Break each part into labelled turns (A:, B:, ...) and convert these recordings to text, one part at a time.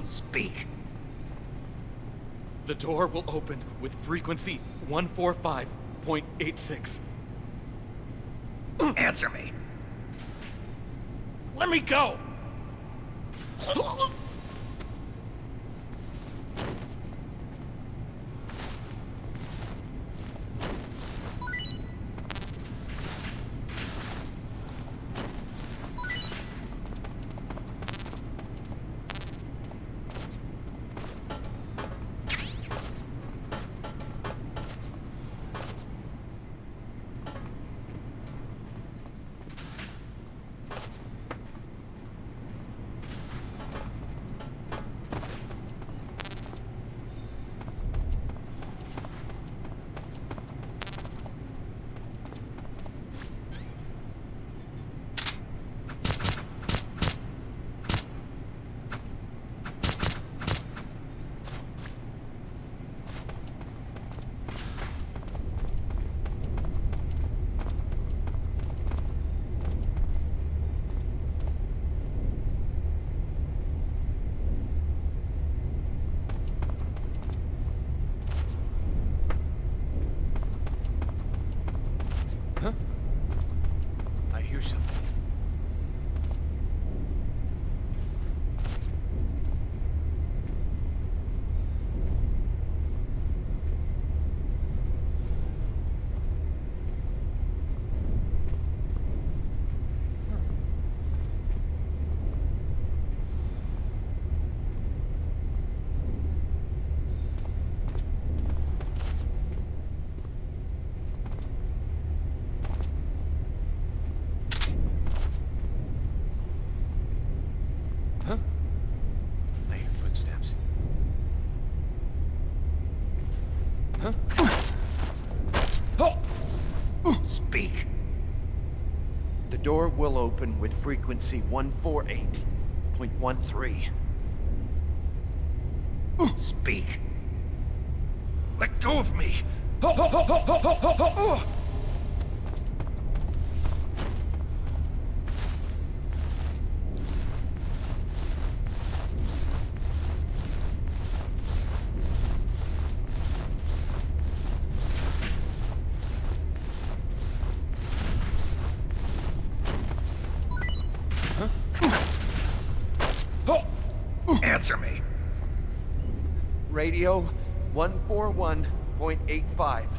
A: Speak.
B: The door will open with frequency 145.86.
A: Answer me.
B: Let me go! I hear something. I hear footsteps.
A: Speak. The door will open with frequency 148.13. Speak. Let go of me. Answer me. Radio 141.85.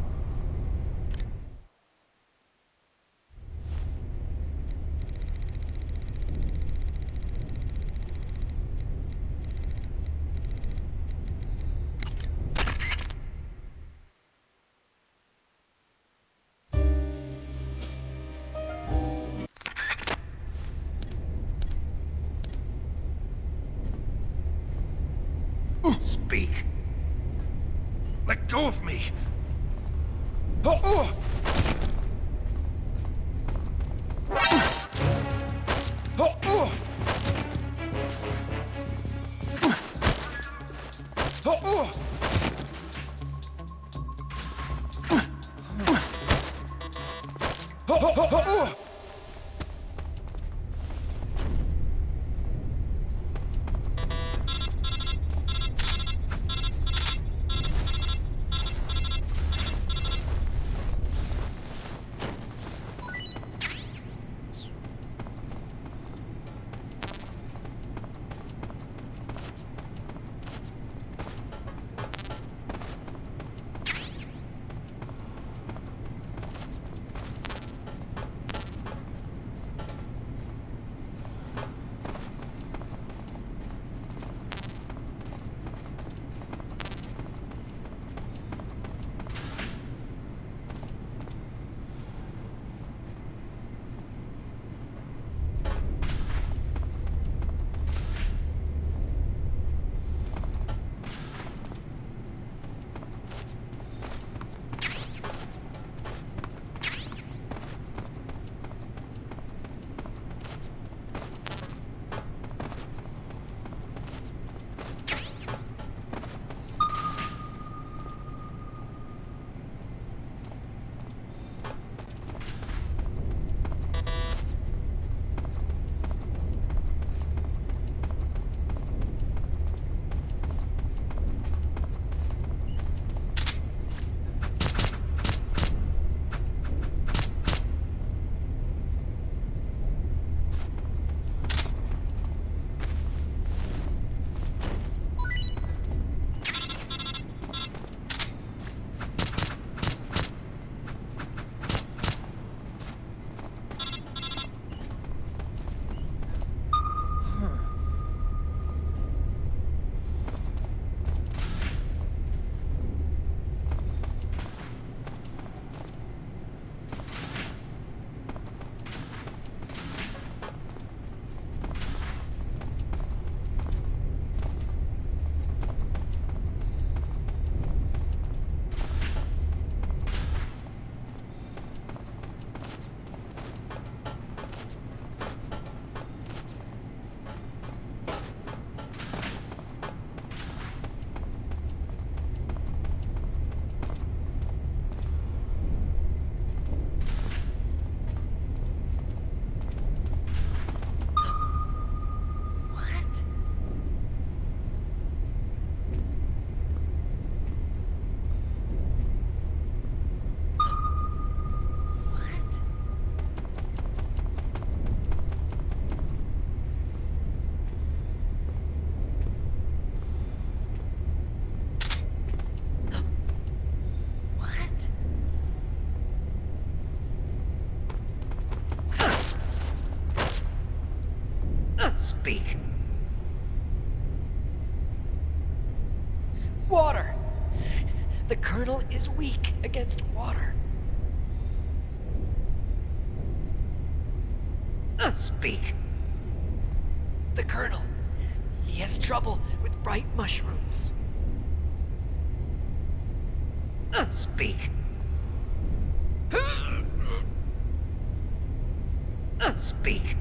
A: Speak. Let go of me.
C: Speak. Water. The Colonel is weak against water. Speak. The Colonel. He has trouble with bright mushrooms. Speak. Speak.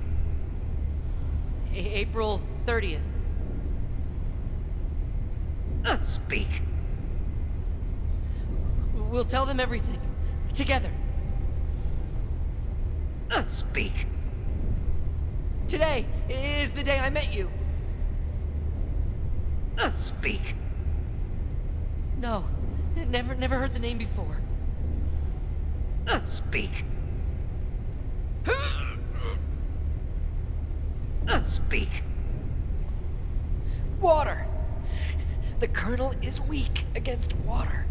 D: April 30th.
C: Speak.
D: We'll tell them everything. Together.
C: Speak.
D: Today is the day I met you.
C: Speak.
D: No. Never heard the name before.
C: Speak. Speak. Water. The Colonel is weak against water.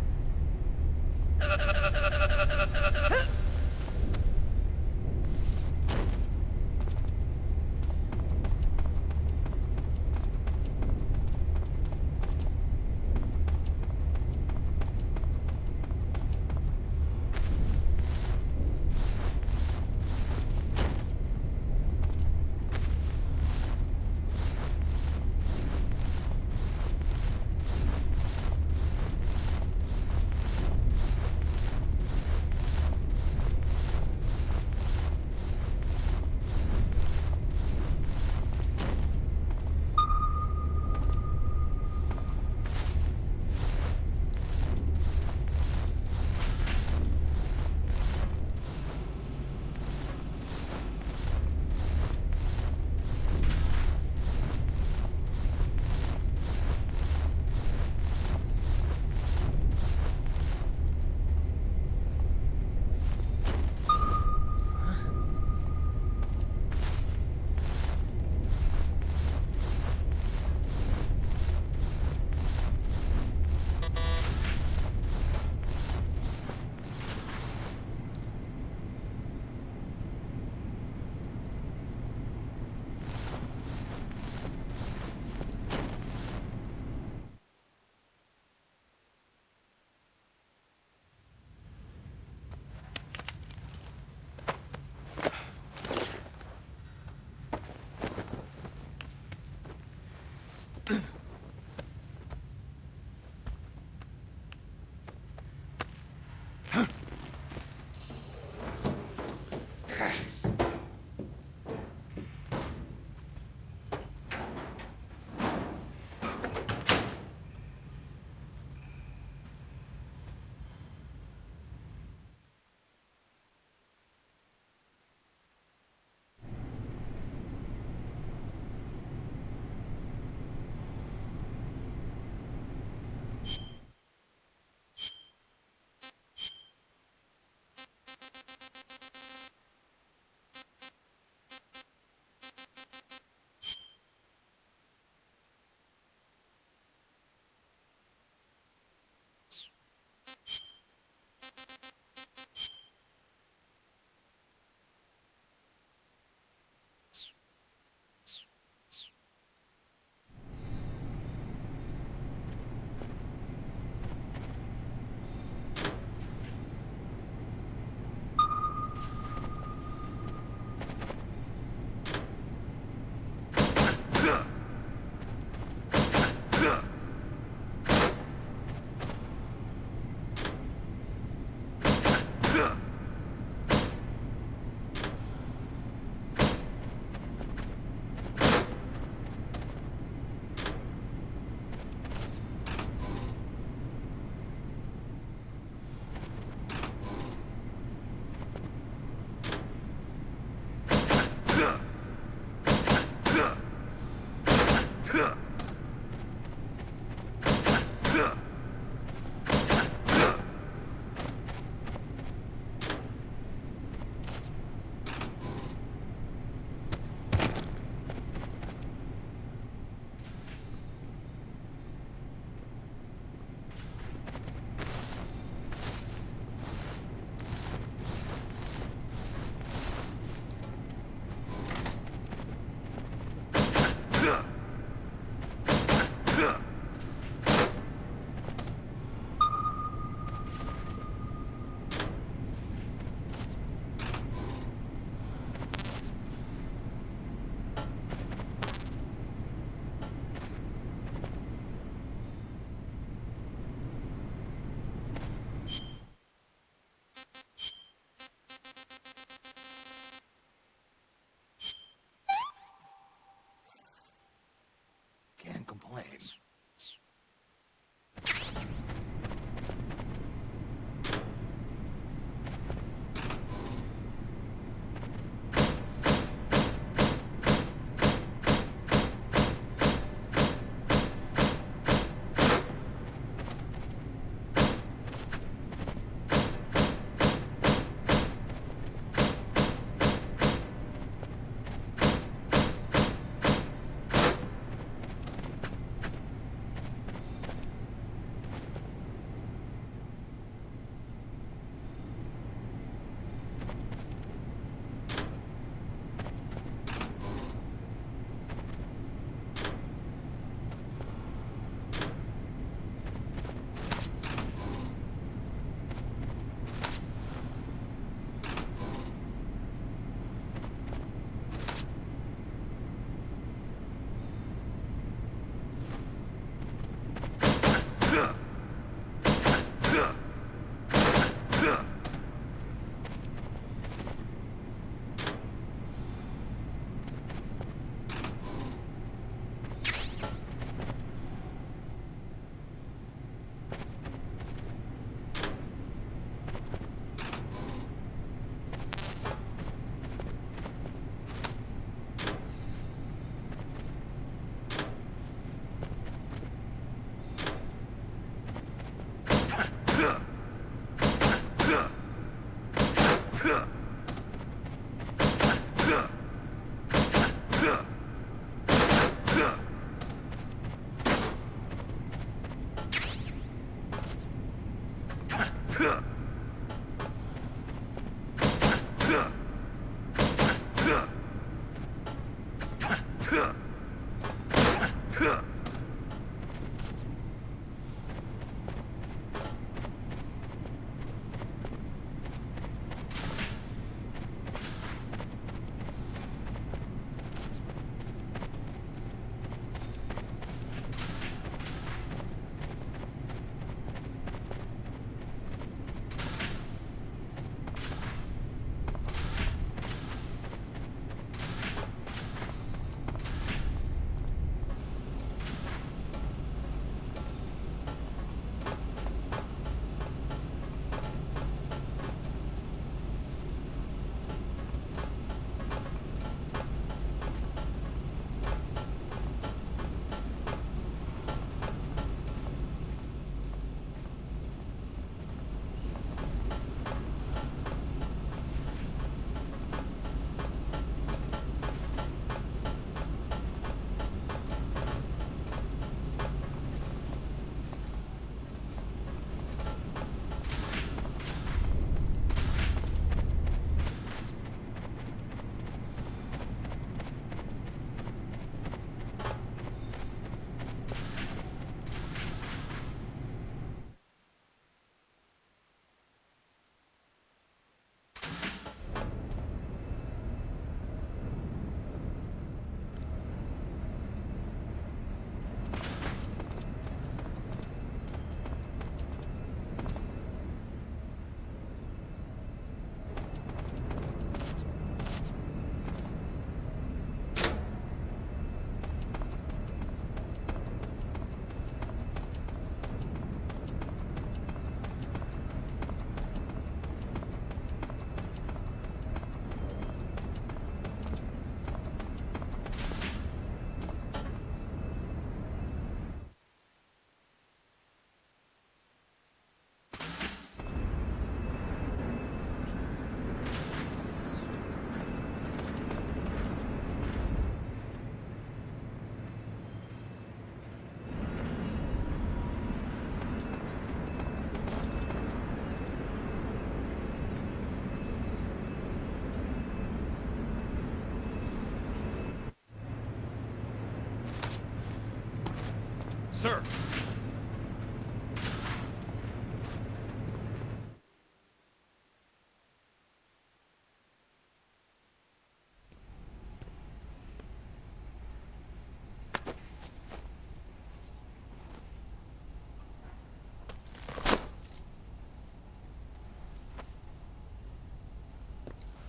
B: Sir!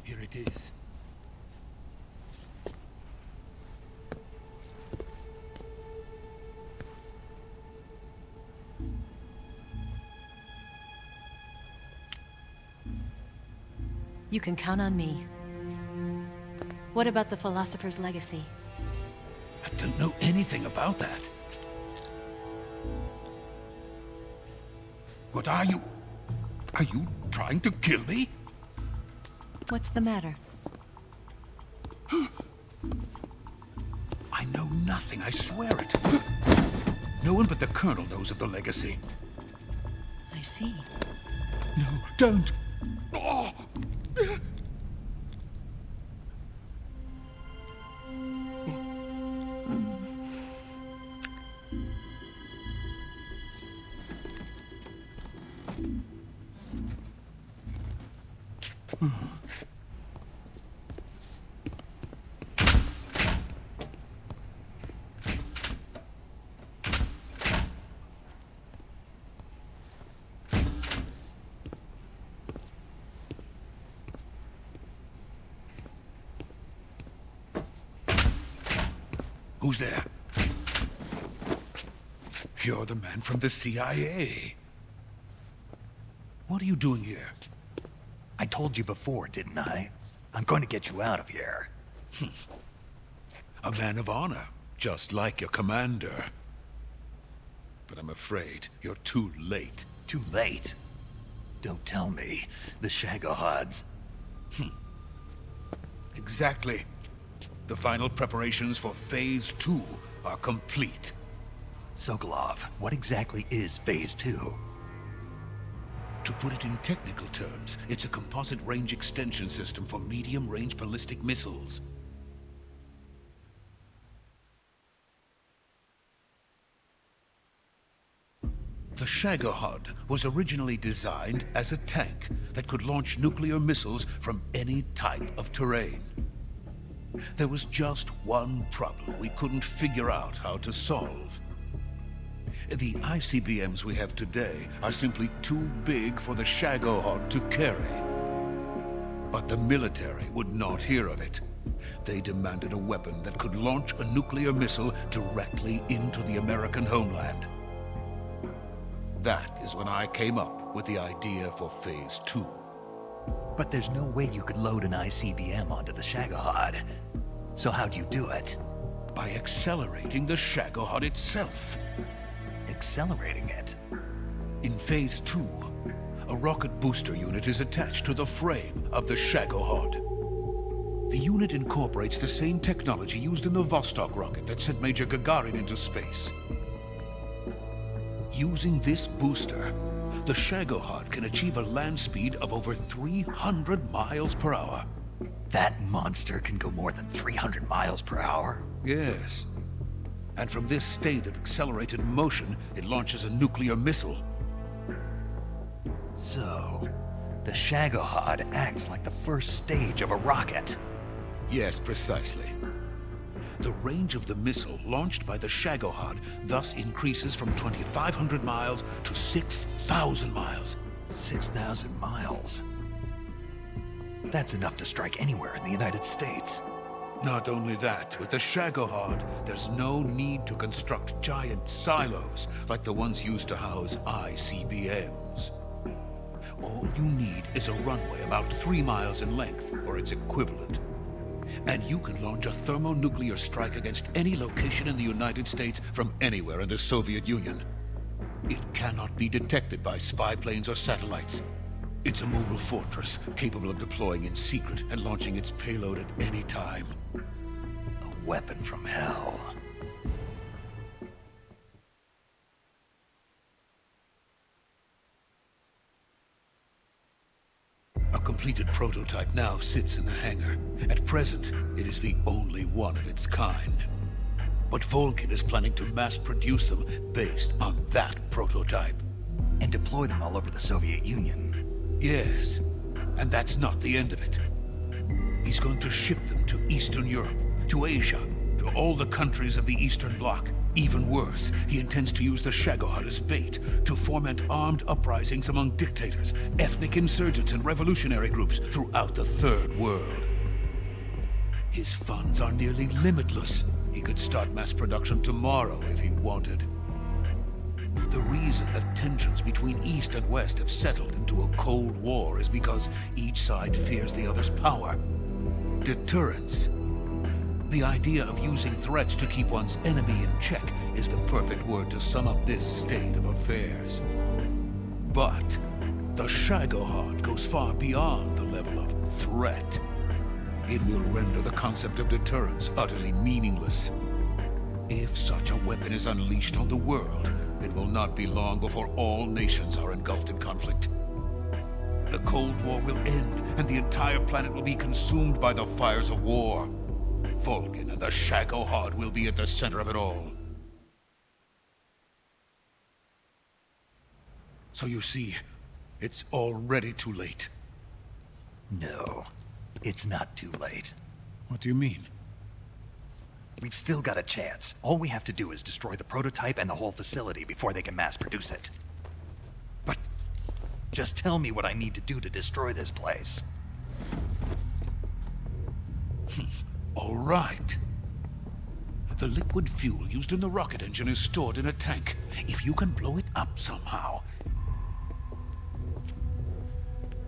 A: Here it is.
E: You can count on me. What about the philosopher's legacy?
A: I don't know anything about that. What are you? Are you trying to kill me?
E: What's the matter?
A: I know nothing, I swear it. No one but the Colonel knows of the legacy.
E: I see.
A: No, don't! Oh. Who's there? You're the man from the CIA. What are you doing here?
F: I told you before, didn't I? I'm going to get you out of here.
A: A man of honor, just like your commander. But I'm afraid you're too late.
F: Too late? Don't tell me. The Shagohods.
A: Exactly. The final preparations for Phase 2 are complete.
F: Sokolov, what exactly is Phase 2?
A: To put it in technical terms, it's a composite range extension system for medium-range ballistic missiles. The Shagohod was originally designed as a tank that could launch nuclear missiles from any type of terrain. There was just one problem we couldn't figure out how to solve. The ICBMs we have today are simply too big for the Shagohod to carry. But the military would not hear of it. They demanded a weapon that could launch a nuclear missile directly into the American homeland. That is when I came up with the idea for Phase 2.
F: But there's no way you could load an ICBM onto the Shagohod. So how'd you do it?
A: By accelerating the Shagohod itself.
F: Accelerating it?
A: In Phase 2, a rocket booster unit is attached to the frame of the Shagohod. The unit incorporates the same technology used in the Vostok rocket that sent Major Gagarin into space. Using this booster, the Shagohod can achieve a land speed of over 300 miles per hour.
F: That monster can go more than 300 miles per hour?
A: Yes. And from this state of accelerated motion, it launches a nuclear missile.
F: So, the Shagohod acts like the first stage of a rocket.
A: Yes, precisely. The range of the missile launched by the Shagohod thus increases from 2,500 miles to 6,000 miles.
F: 6,000 miles? That's enough to strike anywhere in the United States.
A: Not only that, with the Shagohod, there's no need to construct giant silos like the ones used to house ICBMs. All you need is a runway about 3 miles in length, or its equivalent. And you can launch a thermonuclear strike against any location in the United States from anywhere in the Soviet Union. It cannot be detected by spy planes or satellites. It's a mobile fortress, capable of deploying in secret and launching its payload at any time.
F: A weapon from hell.
A: A completed prototype now sits in the hangar. At present, it is the only one of its kind. But Volkin is planning to mass-produce them based on that prototype.
F: And deploy them all over the Soviet Union.
A: Yes, and that's not the end of it. He's going to ship them to Eastern Europe, to Asia, to all the countries of the Eastern Bloc. Even worse, he intends to use the Shagohod as bait to foment armed uprisings among dictators, ethnic insurgents, and revolutionary groups throughout the Third World. His funds are nearly limitless. He could start mass production tomorrow if he wanted. The reason that tensions between East and West have settled into a Cold War is because each side fears the other's power. Deterrence. The idea of using threats to keep one's enemy in check is the perfect word to sum up this state of affairs. But the Shagohod goes far beyond the level of threat. It will render the concept of deterrence utterly meaningless. If such a weapon is unleashed on the world, it will not be long before all nations are engulfed in conflict. The Cold War will end, and the entire planet will be consumed by the fires of war. Volkin and the Shagohod will be at the center of it all. So you see, it's already too late.
F: No, it's not too late.
A: What do you mean?
F: We've still got a chance. All we have to do is destroy the prototype and the whole facility before they can mass produce it.
A: But
F: just tell me what I need to do to destroy this place.
A: All right. The liquid fuel used in the rocket engine is stored in a tank. If you can blow it up somehow...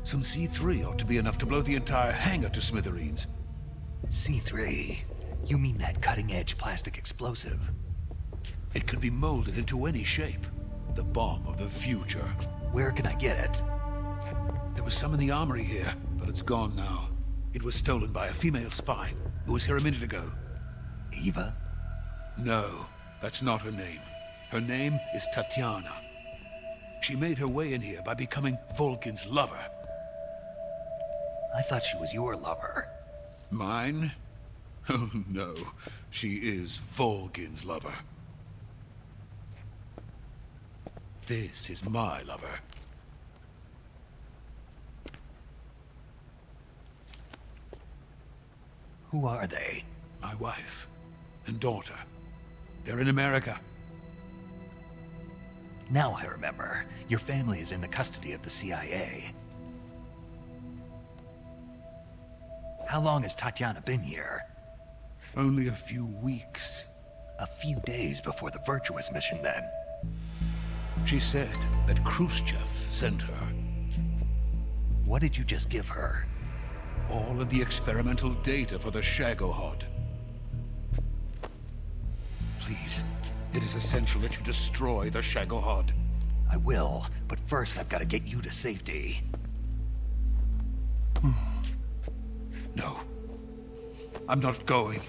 A: Some C3 ought to be enough to blow the entire hangar to smithereens.
F: C3? You mean that cutting-edge plastic explosive?
A: It could be molded into any shape. The bomb of the future.
F: Where can I get it?
A: There was some in the armory here, but it's gone now. It was stolen by a female spy who was here a minute ago.
F: Eva?
A: No, that's not her name. Her name is Tatiana. She made her way in here by becoming Volkin's lover.
F: I thought she was your lover.
A: Mine? Oh no, she is Volkin's lover. This is my lover.
F: Who are they?
A: My wife and daughter. They're in America.
F: Now I remember. Your family is in the custody of the CIA. How long has Tatiana been here?
A: Only a few weeks.
F: A few days before the Virtuous mission, then.
A: She said that Khrushchev sent her.
F: What did you just give her?
A: All of the experimental data for the Shagohod. Please, it is essential that you destroy the Shagohod.
F: I will, but first I've got to get you to safety.
A: No. I'm not going.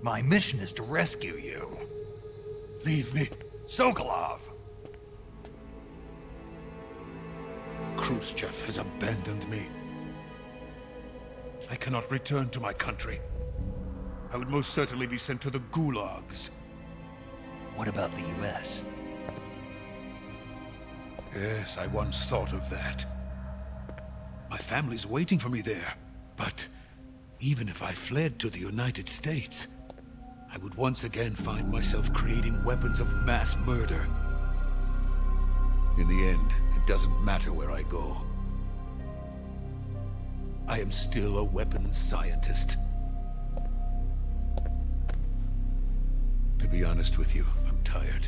F: My mission is to rescue you.
A: Leave me.
F: Sokolov!
A: Khrushchev has abandoned me. I cannot return to my country. I would most certainly be sent to the gulags.
F: What about the US?
A: Yes, I once thought of that. My family's waiting for me there. But even if I fled to the United States, I would once again find myself creating weapons of mass murder. In the end, it doesn't matter where I go. I am still a weapons scientist. To be honest with you, I'm tired.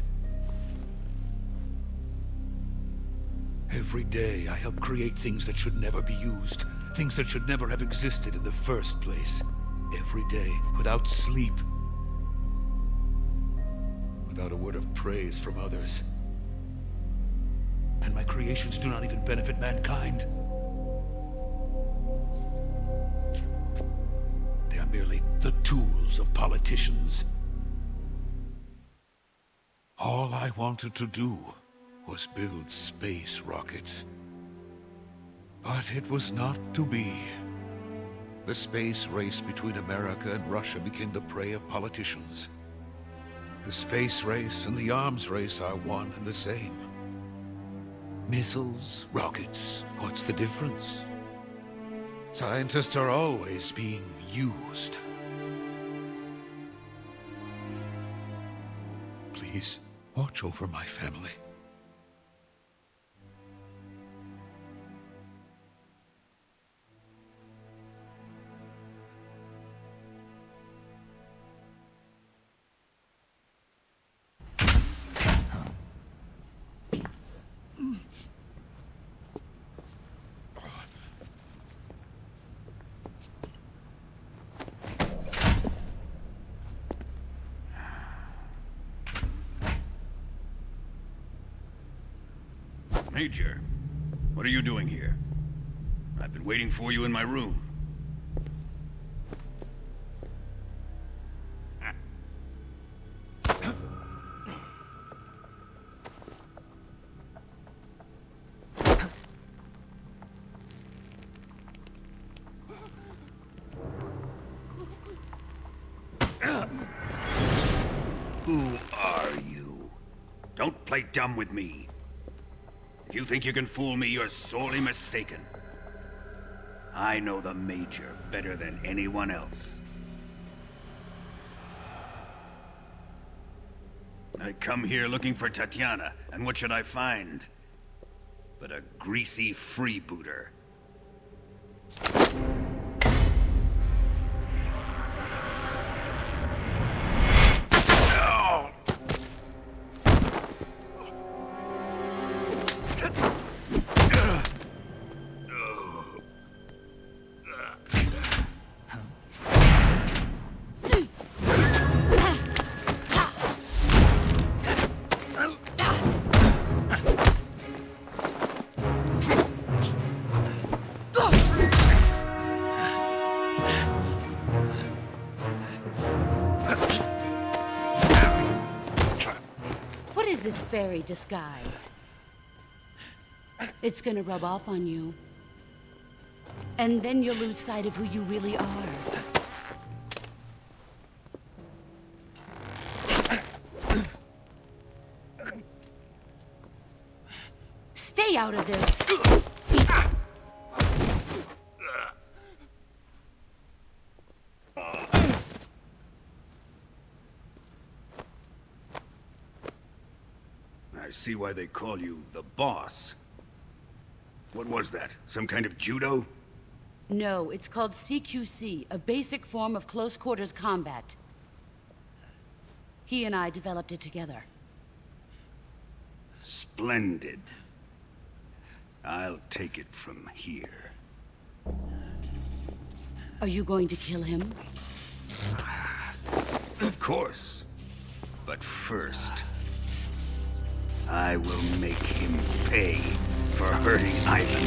A: Every day, I help create things that should never be used. Things that should never have existed in the first place. Every day, without sleep. Without a word of praise from others. And my creations do not even benefit mankind. They are merely the tools of politicians. All I wanted to do was build space rockets. But it was not to be. The space race between America and Russia became the prey of politicians. The space race and the arms race are one and the same. Missiles, rockets, what's the difference? Scientists are always being used. Please, watch over my family.
B: Major, what are you doing here? I've been waiting for you in my room. Who are you? Don't play dumb with me. If you think you can fool me, you're sorely mistaken. I know the Major better than anyone else. I come here looking for Tatiana, and what should I find? But a greasy freebooter.
G: fairy disguise. It's gonna rub off on you. And then you'll lose sight of who you really are. Stay out of this!
B: I see why they call you the boss. What was that? Some kind of judo?
G: No, it's called CQC, a basic form of close quarters combat. He and I developed it together.
B: Splendid. I'll take it from here.
G: Are you going to kill him?
B: Of course. But first, I will make him pay for hurting Ivan.